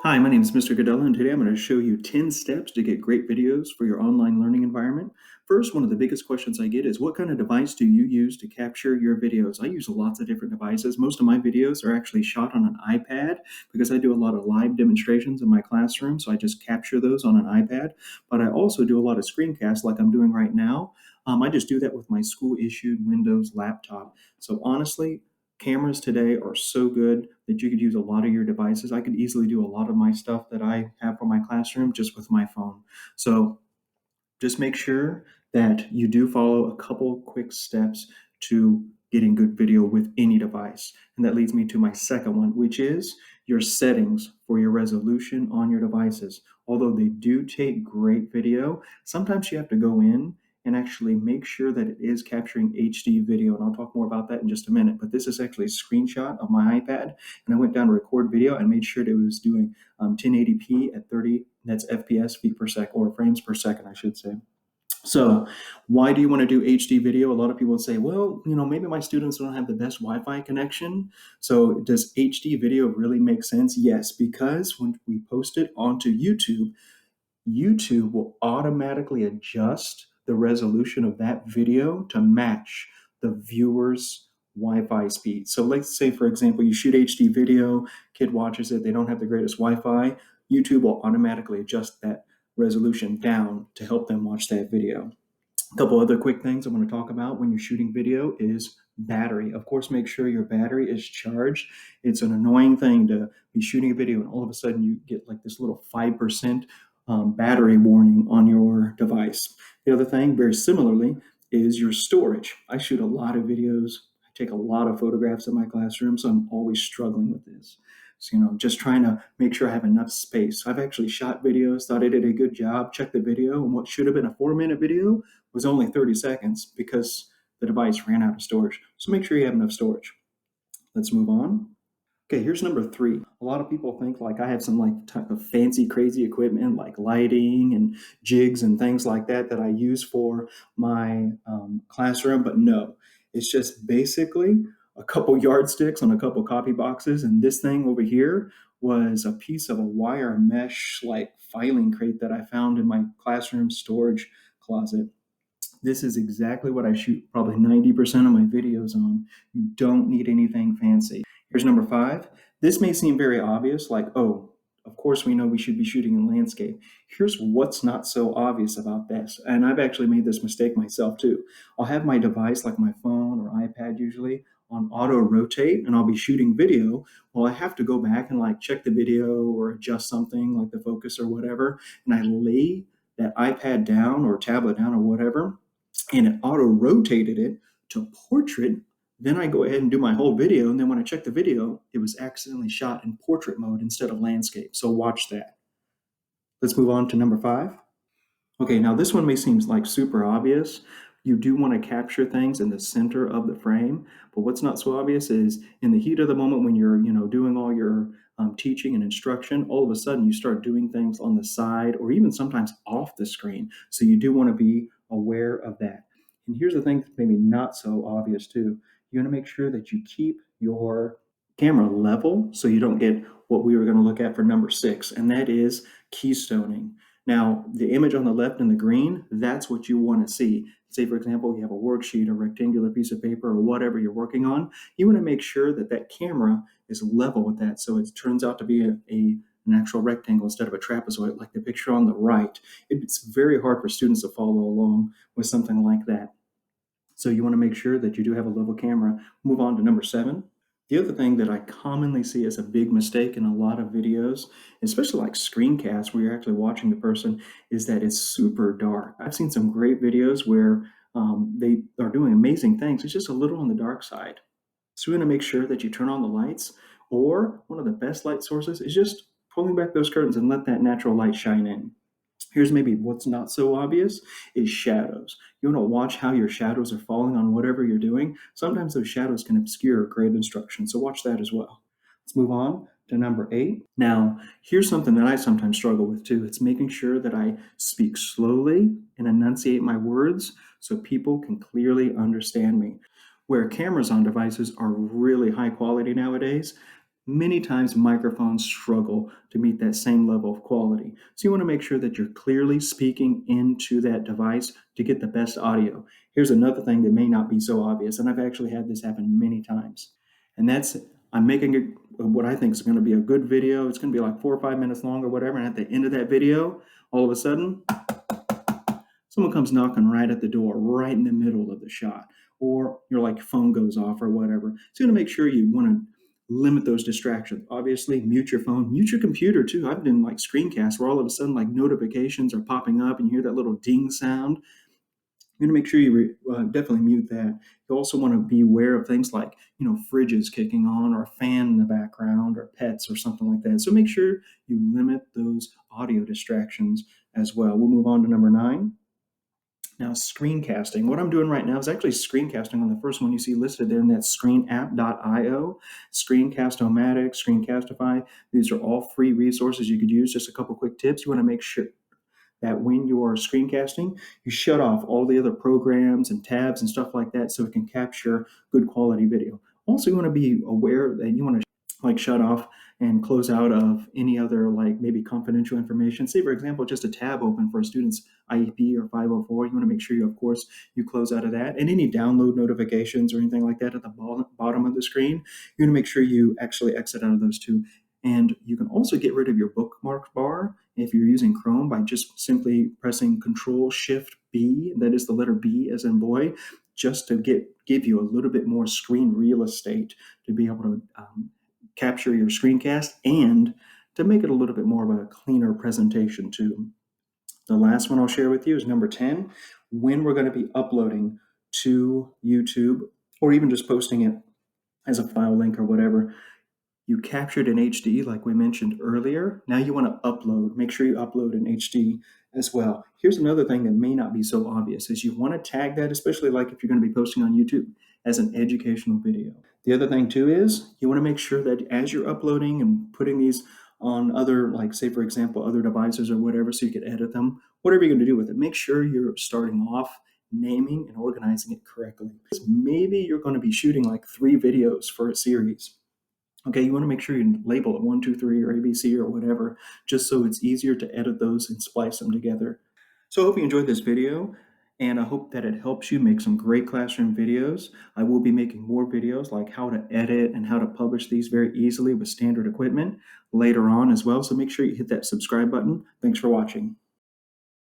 Hi, my name is Mr. Codilla, and today I'm going to show you 10 steps to get great videos for your online learning environment. First, one of the biggest questions I get is what kind of device do you use to capture your videos? I use lots of different devices. Most of my videos are actually shot on an iPad because I do a lot of live demonstrations in my classroom, so I just capture those on an iPad. But I also do a lot of screencasts like I'm doing right now. I just do that with my school-issued Windows laptop. So honestly, cameras today are so good that you could use a lot of your devices. I could easily do a lot of my stuff that I have for my classroom just with my phone. So just make sure that you do follow a couple quick steps to getting good video with any device. And that leads me to my second one, which is your settings for your resolution on your devices. Although they do take great video, sometimes you have to go in and actually make sure that it is capturing HD video. And I'll talk more about that in just a minute. But this is actually a screenshot of my iPad. And I went down to record video and made sure that it was doing 1080p at 30, that's FPS, feet per second, or frames per second, I should say. So why do you want to do HD video? A lot of people say, well, maybe my students don't have the best Wi-Fi connection. So does HD video really make sense? Yes, because when we post it onto YouTube, YouTube will automatically adjust the resolution of that video to match the viewer's Wi-Fi speed. So let's say, for example, you shoot HD video, kid watches it, they don't have the greatest Wi-Fi, YouTube will automatically adjust that resolution down to help them watch that video. A couple other quick things I want to talk about when you're shooting video is battery. Of course, make sure your battery is charged. It's an annoying thing to be shooting a video and all of a sudden you get like this little 5% battery warning on your device. The other thing, very similarly, is your storage. I shoot a lot of videos. I take a lot of photographs in my classroom, so I'm always struggling with this. So, just trying to make sure I have enough space. I've actually shot videos, thought I did a good job, checked the video, and what should have been a 4-minute video was only 30 seconds because the device ran out of storage. So make sure you have enough storage. Let's move on. Okay, here's number 3. A lot of people think like I have some like type of fancy, crazy equipment like lighting and jigs and things like that that I use for my classroom, but no, it's just basically a couple yardsticks on a couple copy boxes, and this thing over here was a piece of a wire mesh like filing crate that I found in my classroom storage closet. This is exactly what I shoot probably 90% of my videos on. You don't need anything fancy. Here's number 5. This may seem very obvious, like, oh, of course we know we should be shooting in landscape. Here's what's not so obvious about this. And I've actually made this mistake myself too. I'll have my device, like my phone or iPad usually, on auto rotate, and I'll be shooting video. Well, I have to go back and like check the video or adjust something like the focus or whatever. And I lay that iPad down or tablet down or whatever, and it auto rotated it to portrait. Then I go ahead and do my whole video. And then when I check the video, it was accidentally shot in portrait mode instead of landscape. So watch that. Let's move on to number 5. Okay, now this one may seem like super obvious. You do want to capture things in the center of the frame, but what's not so obvious is in the heat of the moment when you're, doing all your teaching and instruction, all of a sudden you start doing things on the side or even sometimes off the screen. So you do want to be aware of that. And here's the thing that's maybe not so obvious too. You want to make sure that you keep your camera level so you don't get what we were going to look at for number 6, and that is keystoning. Now, the image on the left in the green, that's what you want to see. Say, for example, you have a worksheet, a rectangular piece of paper, or whatever you're working on. You want to make sure that that camera is level with that, so it turns out to be an actual rectangle instead of a trapezoid, like the picture on the right. It's very hard for students to follow along with something like that. So you want to make sure that you do have a level camera. Move on to number 7. The other thing that I commonly see as a big mistake in a lot of videos, especially like screencasts where you're actually watching the person, is that it's super dark. I've seen some great videos where they are doing amazing things. It's just a little on the dark side. So we want to make sure that you turn on the lights, or one of the best light sources is just pulling back those curtains and let that natural light shine in. Here's maybe what's not so obvious is shadows. You want to watch how your shadows are falling on whatever you're doing. Sometimes those shadows can obscure great instruction, so watch that as well. Let's move on to number 8. Now, here's something that I sometimes struggle with too. It's making sure that I speak slowly and enunciate my words so people can clearly understand me. Where cameras on devices are really high quality nowadays, Many times microphones struggle to meet that same level of quality. So you want to make sure that you're clearly speaking into that device to get the best audio. Here's another thing that may not be so obvious, and I've actually had this happen many times. And that's I'm making what I think is going to be a good video. It's going to be like 4 or 5 minutes long or whatever. And at the end of that video, all of a sudden, someone comes knocking right at the door, right in the middle of the shot, or your like phone goes off or whatever. So you want to make sure you want to limit those distractions. Obviously, mute your phone, mute your computer too. I've done like screencasts where all of a sudden like notifications are popping up and you hear that little ding sound. You're going to make sure you definitely mute that. You also want to be aware of things like, fridges kicking on or a fan in the background or pets or something like that. So make sure you limit those audio distractions as well. We'll move on to number 9. Now, screencasting. What I'm doing right now is actually screencasting on the first one you see listed there, and that's screenapp.io, Screencast-O-Matic, Screencastify. These are all free resources you could use. Just a couple quick tips. You want to make sure that when you're screencasting, you shut off all the other programs and tabs and stuff like that so it can capture good quality video. Also, you want to be aware that you want to like shut off and close out of any other like maybe confidential information. Say, for example, just a tab open for a student's IEP or 504. You want to make sure of course, you close out of that. And any download notifications or anything like that at the bottom of the screen, you want to make sure you actually exit out of those too. And you can also get rid of your bookmark bar if you're using Chrome by just simply pressing Control-Shift-B, that is the letter B as in boy, just to give you a little bit more screen real estate to be able to capture your screencast and to make it a little bit more of a cleaner presentation too. The last one I'll share with you is number 10, when we're going to be uploading to YouTube or even just posting it as a file link or whatever. You captured in HD like we mentioned earlier. Now you want to upload. Make sure you upload in HD as well. Here's another thing that may not be so obvious is you want to tag that, especially like if you're going to be posting on YouTube, as an educational video. The other thing too is you want to make sure that as you're uploading and putting these on other, like say for example, other devices or whatever, so you can edit them, whatever you're going to do with it, make sure you're starting off naming and organizing it correctly. Maybe you're going to be shooting like 3 videos for a series. Okay, you want to make sure you label it 1, 2, 3 or ABC or whatever, just so it's easier to edit those and splice them together. So I hope you enjoyed this video, and I hope that it helps you make some great classroom videos. I will be making more videos like how to edit and how to publish these very easily with standard equipment later on as well. So make sure you hit that subscribe button. Thanks for watching.